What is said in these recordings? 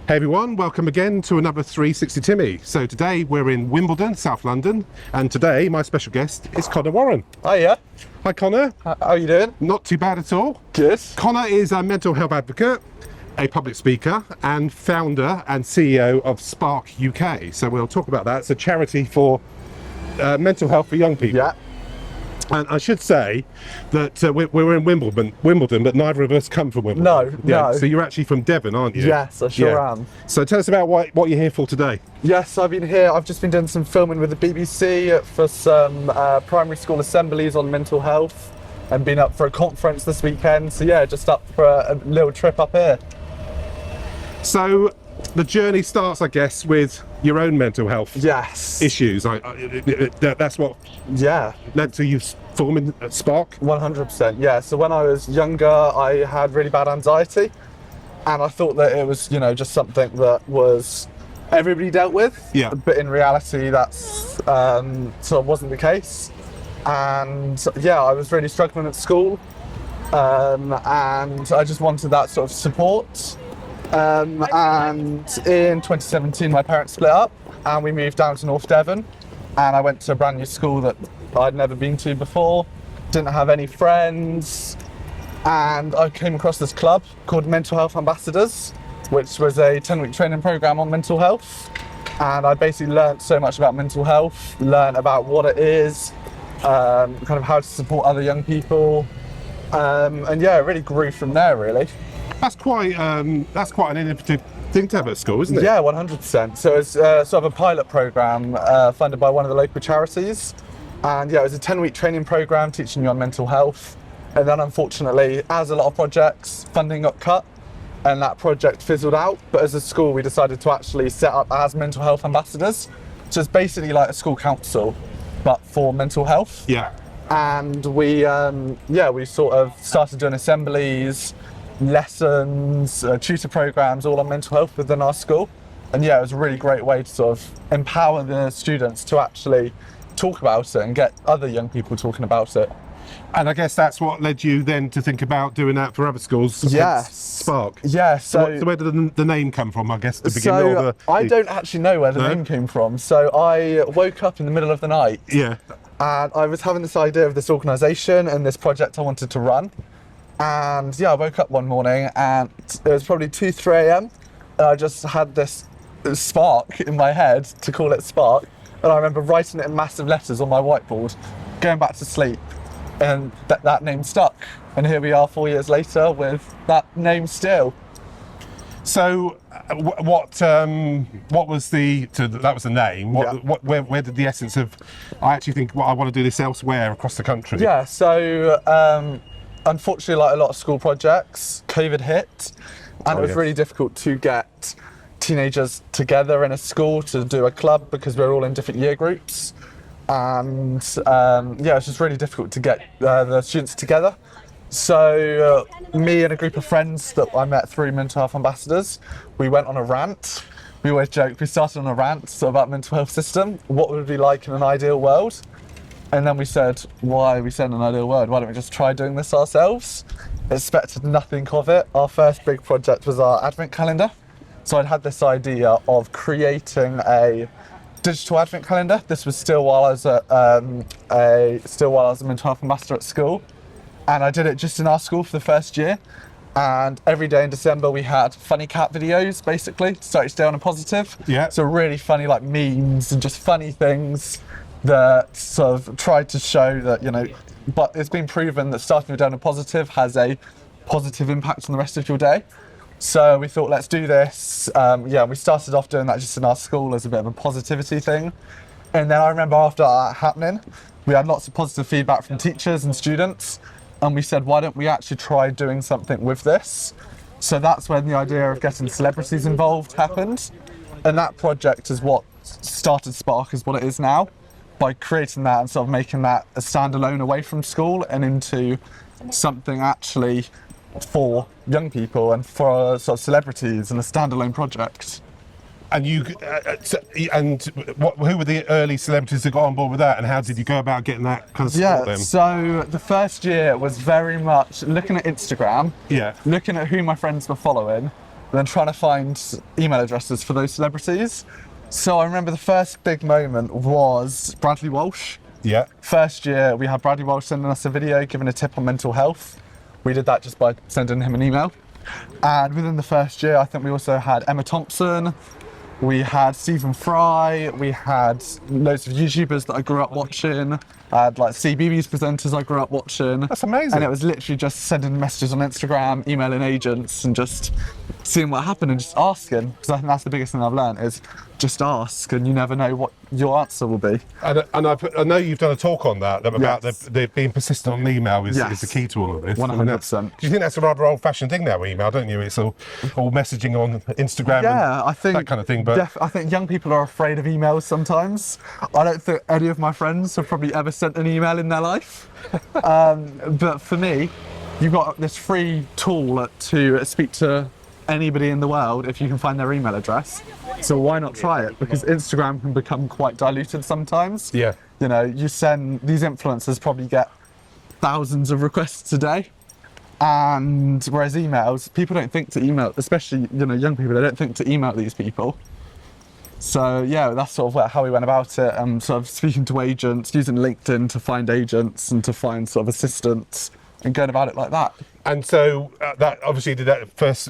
Hey everyone, welcome again to another 360 Timmy. So today we're in Wimbledon, South London, and today my special guest is Conor Warren. Hiya. Hi Conor. How are you doing? Not too bad at all. Good. Conor is a mental health advocate, a public speaker, and founder and CEO of Spark UK. So we'll talk about that. It's a charity for mental health for young people. Yeah. And I should say that we're in Wimbledon, but neither of us come from Wimbledon. No. So you're actually from Devon, aren't you? Yes, I sure am. So tell us about what you're here for today. Yes, I've been here. I've just been doing some filming with the BBC for some primary school assemblies on mental health and been up for a conference this weekend. So yeah, just up for a little trip up here. So the journey starts, I guess, with your own mental health issues. That's what led to you forming Spark? 100%, yeah. So when I was younger, I had really bad anxiety, and I thought that it was, just something that was everybody dealt with. Yeah. But in reality, that's sort of wasn't the case. And yeah, I was really struggling at school, and I just wanted that sort of support. And in 2017 my parents split up and we moved down to North Devon, and I went to a brand new school that I'd never been to before, didn't have any friends, and I came across this club called Mental Health Ambassadors, which was a 10-week training program on mental health. And I basically learned so much about mental health, learned about what it is, kind of how to support other young people, and yeah, it really grew from there really. That's quite an innovative thing to have at school, isn't it? Yeah, 100%. So it's sort of a pilot program funded by one of the local charities. And yeah, it was a 10-week training program teaching you on mental health. And then unfortunately, as a lot of projects, funding got cut and that project fizzled out. But as a school, we decided to actually set up as mental health ambassadors. So it's basically like a school council, but for mental health. Yeah. And we sort of started doing assemblies, lessons, tutor programs, all on mental health within our school. And yeah, it was a really great way to sort of empower the students to actually talk about it and get other young people talking about it. And I guess that's what led you then to think about doing that for other schools. Yes. Spark. Yeah. So where did the name come from, I guess, to begin with? I don't actually know where the name came from. So I woke up in the middle of the night. Yeah. And I was having this idea of this organisation and this project I wanted to run. And yeah, I woke up one morning and it was probably 2-3 a.m. and I just had this spark in my head to call it Spark. And I remember writing it in massive letters on my whiteboard, going back to sleep, and that name stuck. And here we are 4 years later with that name still. So what was that was the name? Where did the essence of, I actually think, I want to do this elsewhere across the country? Yeah, so unfortunately, like a lot of school projects, COVID hit, and it was really difficult to get teenagers together in a school to do a club because we're all in different year groups. And it's just really difficult to get the students together. So me and a group of friends that I met through Mental Health Ambassadors, we went on a rant. We always joke, we started on a rant about mental health system. What would it be like in an ideal world? And then we said, why are we saying an ideal world? Why don't we just try doing this ourselves? Expected nothing of it. Our first big project was our advent calendar. So I'd had this idea of creating a digital advent calendar. This was still while I was a mental health ambassador at school. And I did it just in our school for the first year. And every day in December we had funny cat videos, basically, to start each day on a positive. Yeah. So really funny, like memes and just funny things that sort of tried to show that, but it's been proven that starting your day on a positive has a positive impact on the rest of your day. So we thought, let's do this. We started off doing that just in our school as a bit of a positivity thing. And then I remember after that happening, we had lots of positive feedback from teachers and students. And we said, why don't we actually try doing something with this? So that's when the idea of getting celebrities involved happened. And that project is what started Spark as what it is now, by creating that and sort of making that a standalone away from school and into something actually for young people and for sort of celebrities and a standalone project. And who were the early celebrities that got on board with that, and how did you go about getting that kind of support then? So the first year was very much looking at Instagram, looking at who my friends were following, then trying to find email addresses for those celebrities. So I remember the first big moment was Bradley Walsh. Yeah. First year, we had Bradley Walsh sending us a video giving a tip on mental health. We did that just by sending him an email. And within the first year, I think we also had Emma Thompson, we had Stephen Fry, we had loads of YouTubers that I grew up watching. I had like CBeebies presenters I grew up watching. That's amazing. And it was literally just sending messages on Instagram, emailing agents and just seeing what happened and just asking. Because I think that's the biggest thing I've learned is just ask and you never know what your answer will be. And I know you've done a talk on that about the being persistent on email is the key to all of this. 100%. Do you think that's a rather old-fashioned thing now, email, don't you? It's all messaging on Instagram and I think that kind of thing. But I think young people are afraid of emails sometimes. I don't think any of my friends have probably ever sent an email in their life. But for me, you've got this free tool to speak to anybody in the world if you can find their email address. So why not try it? Because Instagram can become quite diluted sometimes. Yeah. You know, these influencers probably get thousands of requests a day. And whereas emails, people don't think to email, especially, young people, they don't think to email these people. So yeah, that's sort of how we went about it. Sort of speaking to agents, using LinkedIn to find agents and to find sort of assistants and going about it like that. And so that obviously did that first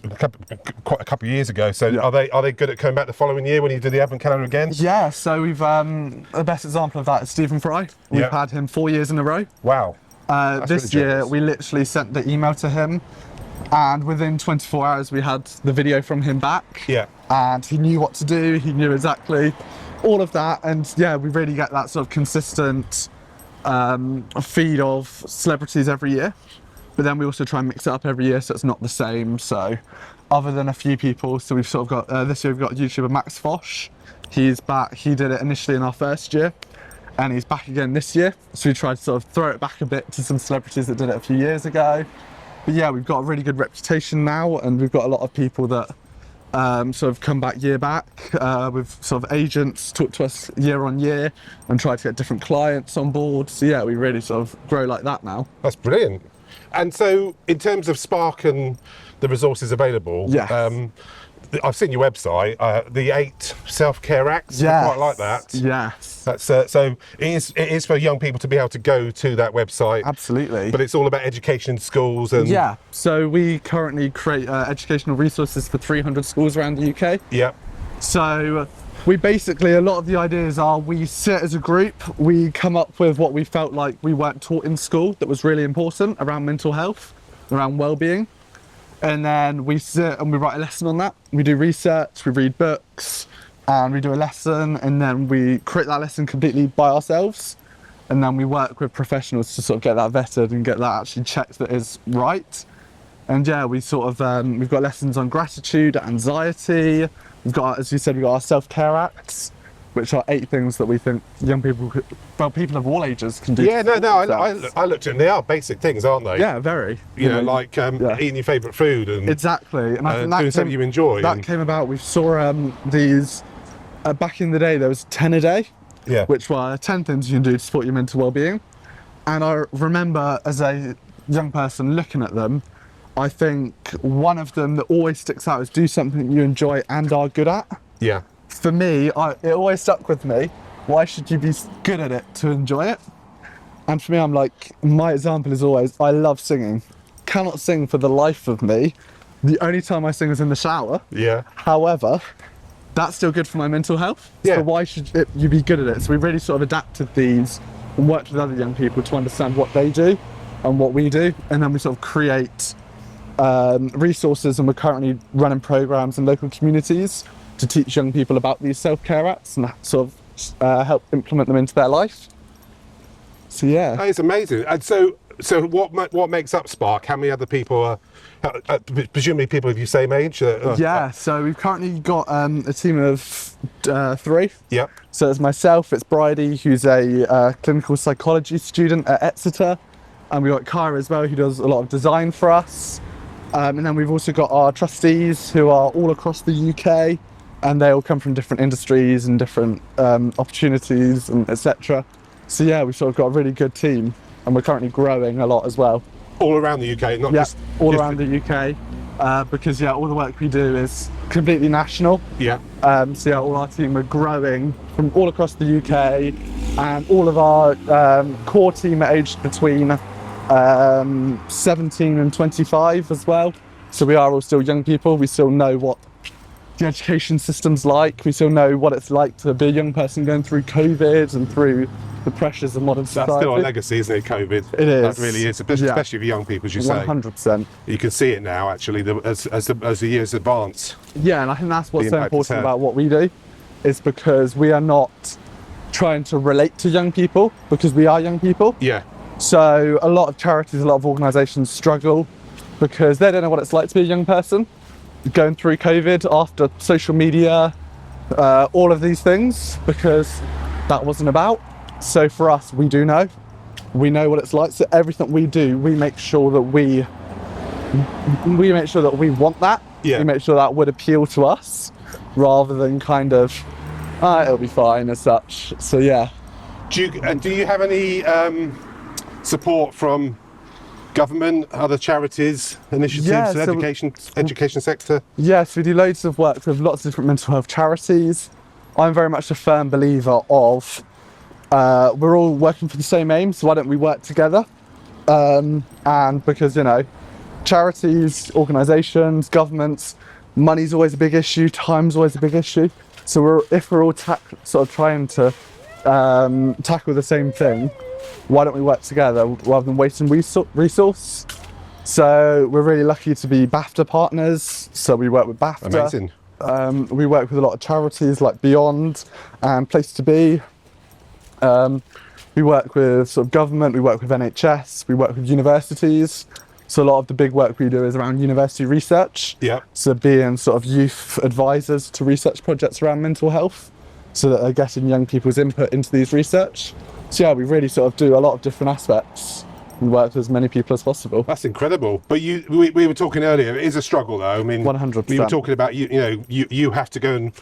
quite a couple of years ago. So are they good at coming back the following year when you do the advent calendar again? Yeah. So we've the best example of that is Stephen Fry. We've had him 4 years in a row. Wow. This year we literally sent the email to him, and within 24 hours we had the video from him back. Yeah. And he knew what to do. He knew exactly all of that. And yeah, we really get that sort of consistent feed of celebrities every year. But then we also try and mix it up every year so it's not the same. So other than a few people, so we've sort of got, this year we've got YouTuber Max Fosh. He's back, he did it initially in our first year and he's back again this year. So we tried to sort of throw it back a bit to some celebrities that did it a few years ago. But yeah, we've got a really good reputation now and we've got a lot of people that sort of come back year back with sort of agents talk to us year on year and try to get different clients on board. So yeah, we really sort of grow like that now. That's brilliant. And so in terms of Spark and the resources available, I've seen your website, the 8 self-care acts. I quite like that. Yes. That's so it is for young people to be able to go to that website. Absolutely. But it's all about education in schools and so we currently create educational resources for 300 schools around the UK. Yeah. So we basically, a lot of the ideas are we sit as a group, we come up with what we felt like we weren't taught in school that was really important around mental health, around well-being. And then we sit and we write a lesson on that. We do research, we read books, and we do a lesson, and then we create that lesson completely by ourselves. And then we work with professionals to sort of get that vetted and get that actually checked that is right. And yeah, we sort of, we've got lessons on gratitude, anxiety. We've got, as you said, we've got our self-care acts, which are 8 things that we think young people could, people of all ages can do. Yeah, I looked at them. They are basic things, aren't they? Yeah, very. You know, like eating your favourite food and exactly. And I think that doing something you enjoy. That came about. We saw these back in the day. There was 10 a day, which were 10 things you can do to support your mental well-being. And I remember as a young person looking at them, I think one of them that always sticks out is do something you enjoy and are good at. Yeah. For me, it always stuck with me. Why should you be good at it to enjoy it? And for me, I'm like, my example is always, I love singing. Cannot sing for the life of me. The only time I sing is in the shower. Yeah. However, that's still good for my mental health. Yeah. So why should you be good at it? So we really sort of adapted these and worked with other young people to understand what they do and what we do. And then we sort of create resources, and we're currently running programs in local communities to teach young people about these self-care acts and sort of help implement them into their life. So yeah, that is amazing. And so what makes up Spark? How many other people are presumably people of your same age? So we've currently got a team of 3. Yep. So it's myself, it's Bridie, who's a clinical psychology student at Exeter, and we've got Kyra as well, who does a lot of design for us. And then we've also got our trustees who are all across the UK, and they all come from different industries and different opportunities and etc. So yeah, we've sort of got a really good team, and we're currently growing a lot as well. All around the UK, not just around the UK. because all the work we do is completely national. Yeah. So all our team are growing from all across the UK, and all of our core team are aged between 17 and 25 as well. So we are all still young people. We still know what the education system's like. We still know what it's like to be a young person going through COVID and through the pressures of modern society. That's still a legacy, isn't it, COVID? It is. That really is, especially for young people, as you say. 100%. You can see it now, actually, as the years advance. Yeah, and I think that's what's The so impact important it's had. about what we do, is because we are not trying to relate to young people, because we are young people. Yeah. So a lot of charities, a lot of organisations struggle because they don't know what it's like to be a young person going through COVID, after social media, all of these things, because that wasn't about. So for us, we do know. We know what it's like. So everything we do, we make sure that we want that. Yeah. We make sure that would appeal to us, rather than kind of, it'll be fine as such. So yeah. Do you have any support from government, other charities, initiatives, education sector? Yes, we do loads of work with lots of different mental health charities. I'm very much a firm believer of we're all working for the same aim, so why don't we work together? And because, charities, organisations, governments, money's always a big issue, time's always a big issue. So if we're all sort of trying to tackle the same thing, why don't we work together rather than wasting resource? So we're really lucky to be BAFTA partners. So we work with BAFTA. Amazing. We work with a lot of charities like Beyond and Place to Be. We work with sort of government, we work with NHS, we work with universities. So a lot of the big work we do is around university research. Yeah. So being sort of youth advisors to research projects around mental health, so that they're getting young people's input into these research. So yeah, we really sort of do a lot of different aspects and work with as many people as possible. That's incredible. But we were talking earlier, it is a struggle though. I mean, 100%. We were talking about, you have to go and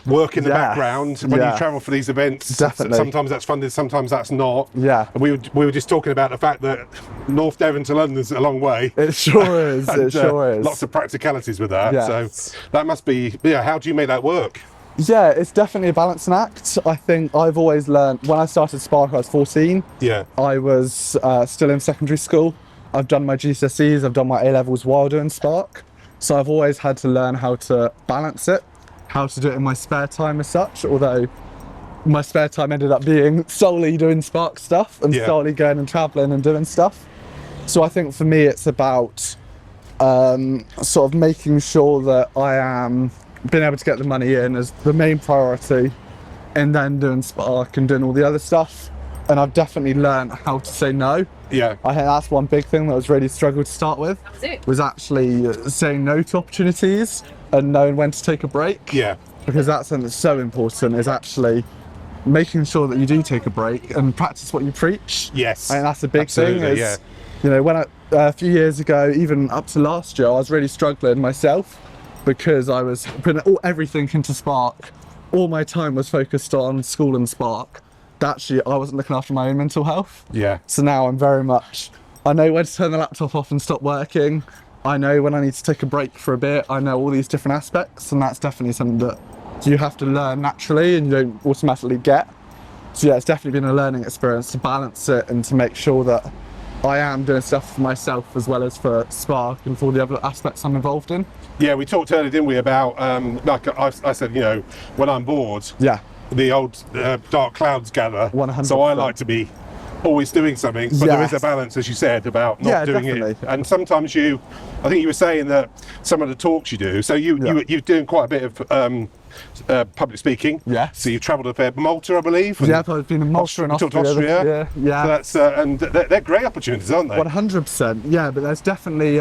work in the background when you travel for these events. Definitely. Sometimes that's funded, sometimes that's not. Yeah. And we were just talking about the fact that North Devon to London's a long way. It sure is, and, it sure is. Lots of practicalities with that. Yes. So that must be, how do you make that work? Yeah, it's definitely a balancing act. I think I've always learned, when I started Spark I was 14. Yeah. I was still in secondary school. I've done my GCSEs, I've done my A-levels while doing Spark. So I've always had to learn how to balance it, how to do it in my spare time as such, although my spare time ended up being solely doing Spark stuff and solely going and travelling and doing stuff. So I think for me it's about sort of making sure that I am being able to get the money in as the main priority, and then doing Spark and doing all the other stuff. And I've definitely learned how to say no. Yeah. I think that's one big thing that was really struggled to start with, was actually saying no to opportunities and knowing when to take a break. Yeah. Because that's something that's so important, is actually making sure that you do take a break and practice what you preach. Yes. I think that's a big Absolutely, thing. yeah. When a few years ago, even up to last year, I was really struggling myself, because I was putting everything into Spark. All my time was focused on school and Spark. Actually, I wasn't looking after my own mental health. Yeah. So now I'm very much, I know when to turn the laptop off and stop working. I know when I need to take a break for a bit. I know all these different aspects, and that's definitely something that you have to learn naturally and you don't automatically get. So yeah, it's definitely been a learning experience to balance it and to make sure that I am doing stuff for myself as well as for Spark and for all the other aspects I'm involved in. Yeah, we talked earlier, didn't we, about, like I said, when I'm bored, the old dark clouds gather. 100%. So I like to be always doing something, but there is a balance, as you said, about not doing it. And sometimes I think you were saying that some of the talks you do, so you're doing quite a bit of public speaking. Yeah. So you've travelled a fair Malta, I believe. Yeah, I've been in Malta and Austria. Yeah. So that's and they're great opportunities, aren't they? 100%. Yeah, but there's definitely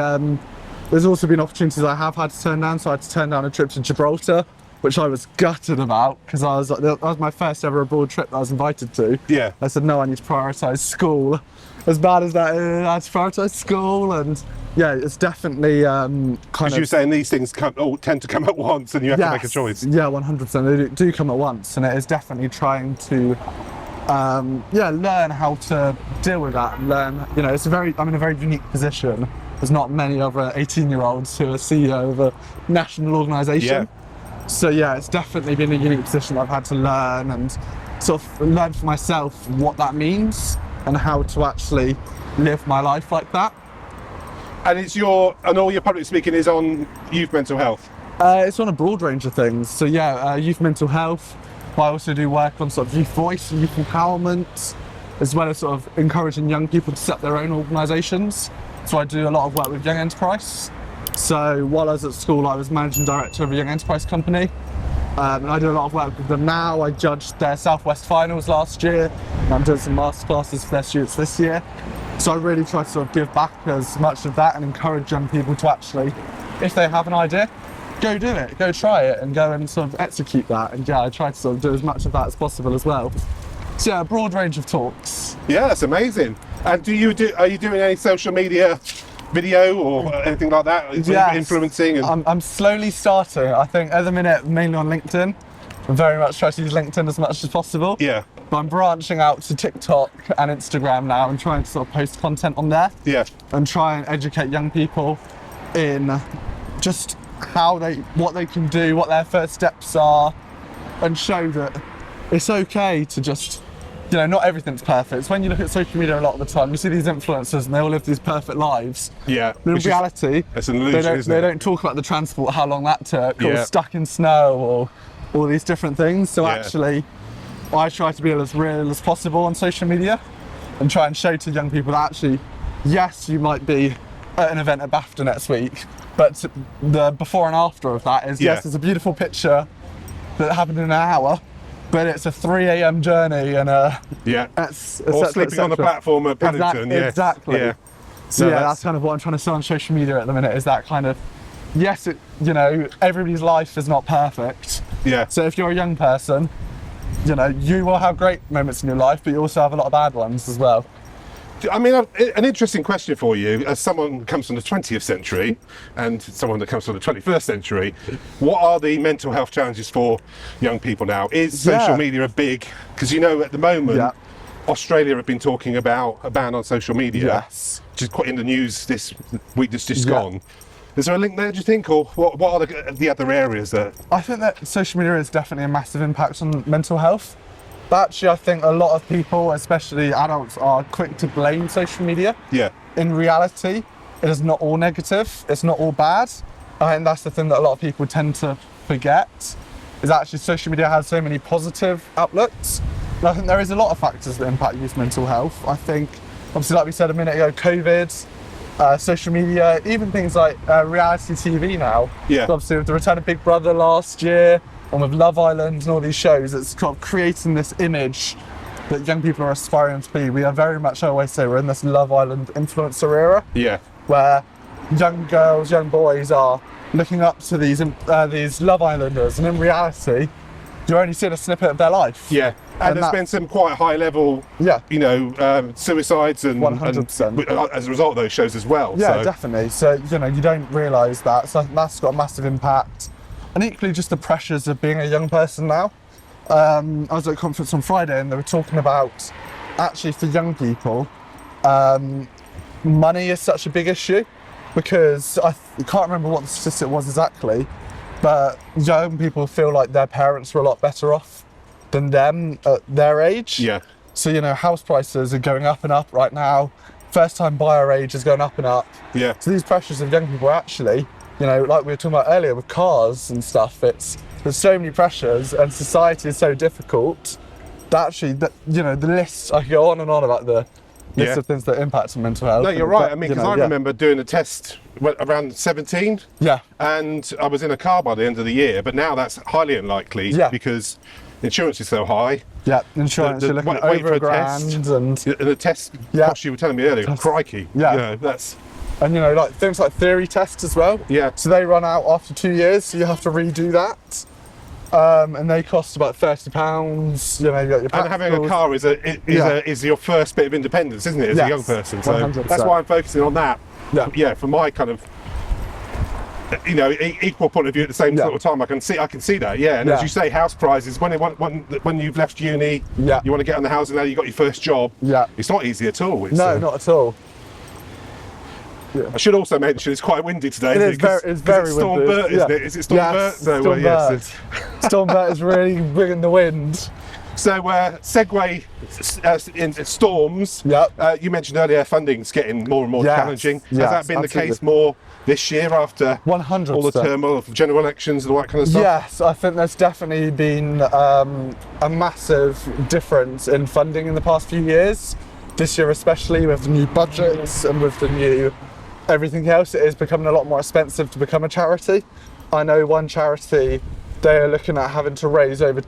there's also been opportunities I have had to turn down. So I had to turn down a trip to Gibraltar, which I was gutted about, because that was my first ever abroad trip that I was invited to. Yeah. I said no, I need to prioritise school. As bad as that is, I had to prioritise school, and yeah, it's definitely kind of. As you were saying, these things tend to come at once, and you have to make a choice. Yeah, 100%. They do come at once, and it is definitely trying to, learn how to deal with that. And learn, I'm in a very unique position there's not many other 18-year-olds who are CEO of a national organisation. So yeah, it's definitely been a unique position that I've had to learn and sort of learn for myself what that means and how to actually live my life like that. And all your public speaking is on youth mental health? It's on a broad range of things. So yeah, youth mental health. I also do work on sort of youth voice and youth empowerment, as well as sort of encouraging young people to set up their own organisations. So I do a lot of work with Young Enterprise. So while I was at school, I was managing director of a Young Enterprise company. And I do a lot of work with them now. I judged their Southwest finals last year, and I'm doing some masterclasses for their students this year. So I really try to sort of give back as much of that and encourage young people to actually, if they have an idea, go do it, go try it, and go and sort of execute that. And yeah, I try to sort of do as much of that as possible as well. So yeah, a broad range of talks. Yeah, that's amazing. And are you doing any social media video or anything like that? Yes. Influencing? And... I'm slowly starting. I think at the minute, mainly on LinkedIn. I very much try to use LinkedIn as much as possible. Yeah. But I'm branching out to TikTok and Instagram now and trying to sort of post content on there. Yeah. And try and educate young people in just what they can do, what their first steps are, and show that it's okay to just, not everything's perfect. It's when you look at social media a lot of the time, you see these influencers and they all live these perfect lives. Yeah. But in reality, it's an illusion, they don't talk about the transport, how long that took, or stuck in snow, or all these different things. So actually, I try to be as real as possible on social media and try and show to young people that actually, yes, you might be at an event at BAFTA next week, but the before and after of that is, yes, there's a beautiful picture that happened in an hour, but it's a 3 a.m. journey and or sleeping on the platform at Paddington. Exactly. Yeah. So that's kind of what I'm trying to say on social media at the minute, is that kind of, yes, everybody's life is not perfect. Yeah. So if you're a young person, you will have great moments in your life, but you also have a lot of bad ones as well. I mean, an interesting question for you, as someone who comes from the 20th century and someone that comes from the 21st century, what are the mental health challenges for young people now? Is social media a big, because at the moment, Australia have been talking about a ban on social media, which is quite in the news this week that's just gone. Is there a link there, do you think, or what are the other areas that... I think that social media is definitely a massive impact on mental health. But actually, I think a lot of people, especially adults, are quick to blame social media. Yeah. In reality, it is not all negative, it's not all bad. I think that's the thing that a lot of people tend to forget, is actually social media has so many positive outlets. And I think there is a lot of factors that impact youth mental health. I think, obviously, like we said a minute ago, COVID, social media, even things like reality TV now. Yeah. So obviously with the return of Big Brother last year, and with Love Island and all these shows, it's kind of creating this image that young people are aspiring to be. We are very much, I always say, we're in this Love Island influencer era. Yeah. Where young girls, young boys are looking up to these Love Islanders, and in reality, you're only seeing a snippet of their life. Yeah. And there's been some quite high level, suicides and 100%. As a result of those shows as well. Yeah, definitely. So, you don't realise that. So that's got a massive impact. And equally just the pressures of being a young person now. I was at a conference on Friday and they were talking about, actually for young people, money is such a big issue, because I can't remember what the statistic was exactly, but young people feel like their parents were a lot better off than them at their age. Yeah. So, house prices are going up and up right now. First time buyer age is going up and up. Yeah. So these pressures of young people actually, like we were talking about earlier with cars and stuff, there's so many pressures and society is so difficult that actually, the list, I could go on and on about the list of things that impact on mental health. No, you're right. I mean, because I remember doing a test around 17. Yeah. And I was in a car by the end of the year, but now that's highly unlikely because insurance is so high. Yeah, insurance, you're looking at over $1,000 and the test cost, you were telling me earlier, crikey. Yeah. That's... And like things like theory tests as well. Yeah. So they run out after 2 years, so you have to redo that. And they cost about £30. You got your practicals. And having a car is your first bit of independence, isn't it, as a young person? So 100%. That's why I'm focusing on that. Yeah. From my kind of equal point of view at the same sort of time, I can see that. Yeah. And as you say, house prices, when you've left uni, you want to get on the housing, now you've got your first job. Yeah. It's not easy at all. No, not at all. Yeah. I should also mention it's quite windy today. It's very Storm windy. Bert, isn't it? Is it Storm Bert? Storm Bert. Storm Bert is really bringing the wind. So, segue into storms. Yep. You mentioned earlier funding's getting more and more challenging. Has that been the case more this year after 100%. all the turmoil of general elections and all that kind of stuff? Yes, I think there's definitely been a massive difference in funding in the past few years. This year especially, with the new budgets and with the new everything else, it is becoming a lot more expensive to become a charity. I know one charity, they are looking at having to raise over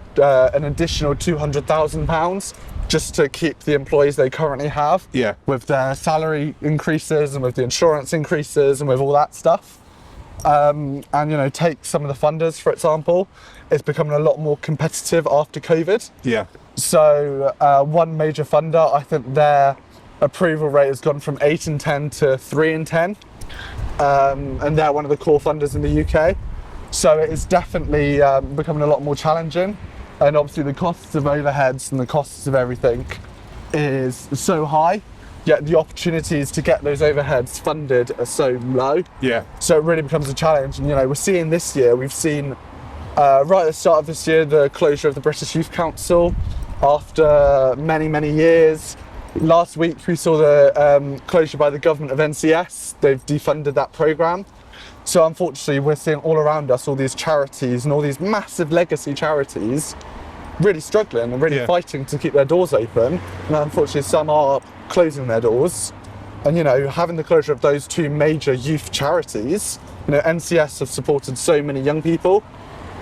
an additional £200,000 just to keep the employees they currently have. Yeah. With their salary increases and with the insurance increases and with all that stuff. And take some of the funders, for example. It's becoming a lot more competitive after COVID. Yeah. So one major funder, I think their approval rate has gone from 8 in 10 to 3 in 10. And they're one of the core funders in the UK. So it is definitely becoming a lot more challenging. And obviously the costs of overheads and the costs of everything is so high, yet the opportunities to get those overheads funded are so low. Yeah. So it really becomes a challenge. And we're seeing this year, we've seen right at the start of this year, the closure of the British Youth Council after many, many years. Last week we saw the closure by the government of NCS. They've defunded that programme. So unfortunately we're seeing all around us all these charities and all these massive legacy charities really struggling and really fighting to keep their doors open. And unfortunately some are closing their doors. And having the closure of those two major youth charities, NCS have supported so many young people,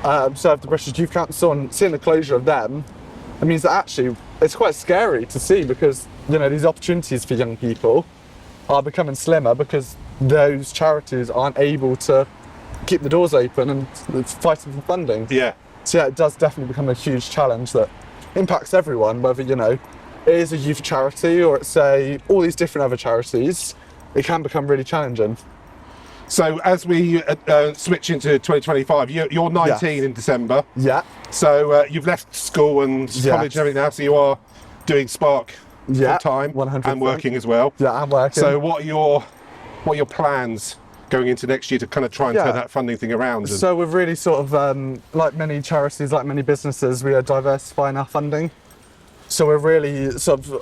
so have the British Youth Council, and seeing the closure of them, it means that actually it's quite scary to see, because these opportunities for young people are becoming slimmer because those charities aren't able to keep the doors open and it's fighting for funding. Yeah. So it does definitely become a huge challenge that impacts everyone, whether it is a youth charity or it's all these different other charities. It can become really challenging. So as we switch into 2025, you're 19 in December. Yeah. So you've left school and college and everything now, so you are doing Spark full time 100%. and working as well. Yeah, I'm working. So what are your plans going into next year to kind of try and turn that funding thing around? So we've really sort of, like many charities, like many businesses, we are diversifying our funding. So we're really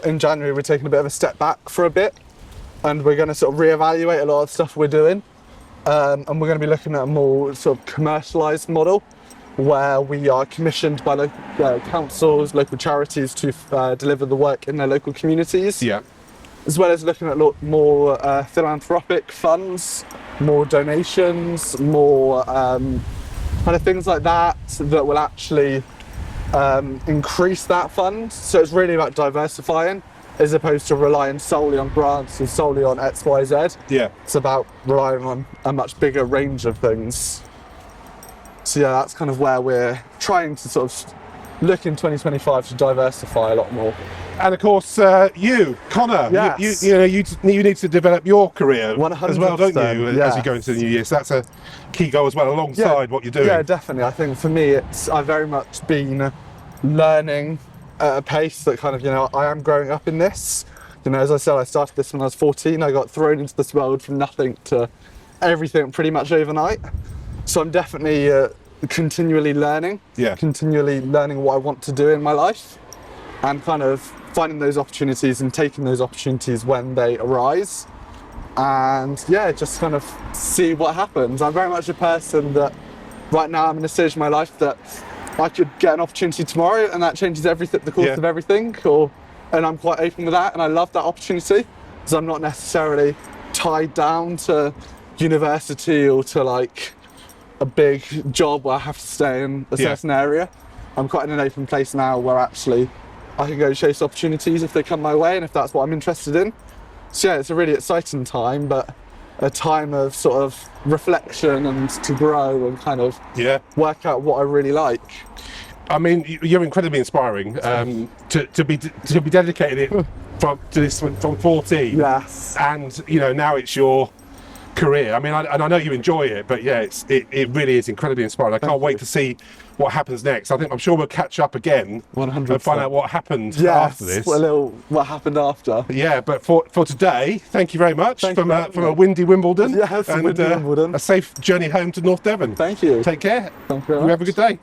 in January, we're taking a bit of a step back for a bit, and we're going to sort of reevaluate a lot of stuff we're doing. And we're going to be looking at a more sort of commercialised model where we are commissioned by local councils, local charities to deliver the work in their local communities. Yeah. As well as looking at a lot more philanthropic funds, more donations, more kind of things like that will actually increase that fund. So it's really about diversifying as opposed to relying solely on grants and solely on X, Y, Z. Yeah. It's about relying on a much bigger range of things. So that's kind of where we're trying to sort of look in 2025 to diversify a lot more. And of course, you, Conor, yes. you need to develop your career 100%, as well, don't you, as you go into the new year? So that's a key goal as well, alongside what you're doing. Yeah, definitely. I think for me, I've very much been learning at a pace that kind of, I am growing up in this. As I said, I started this when I was 14. I got thrown into this world from nothing to everything pretty much overnight. So I'm definitely continually learning, continually learning what I want to do in my life, and kind of finding those opportunities and taking those opportunities when they arise, and just kind of see what happens. I'm very much a person that right now I'm in a stage of my life that I could get an opportunity tomorrow and that changes everything, the course of everything, and I'm quite open with that, and I love that opportunity because I'm not necessarily tied down to university or to like a big job where I have to stay in a certain area. I'm quite in an open place now where actually I can go chase opportunities if they come my way and if that's what I'm interested in. So it's a really exciting time, but a time of sort of reflection and to grow and kind of work out what I really like. I mean, you're incredibly inspiring to be dedicated to this from 14. Yes. And now it's your career. I mean, and I know you enjoy it, but yeah, it really is incredibly inspiring. I can't wait to see what happens next. I'm sure we'll catch up again 100%. and find out what happened after this. What happened after. Yeah, but for today, thank you very much from a windy Wimbledon. Yes, and windy Wimbledon. A safe journey home to North Devon. Thank you. Take care. Thank you very You much. have a good day.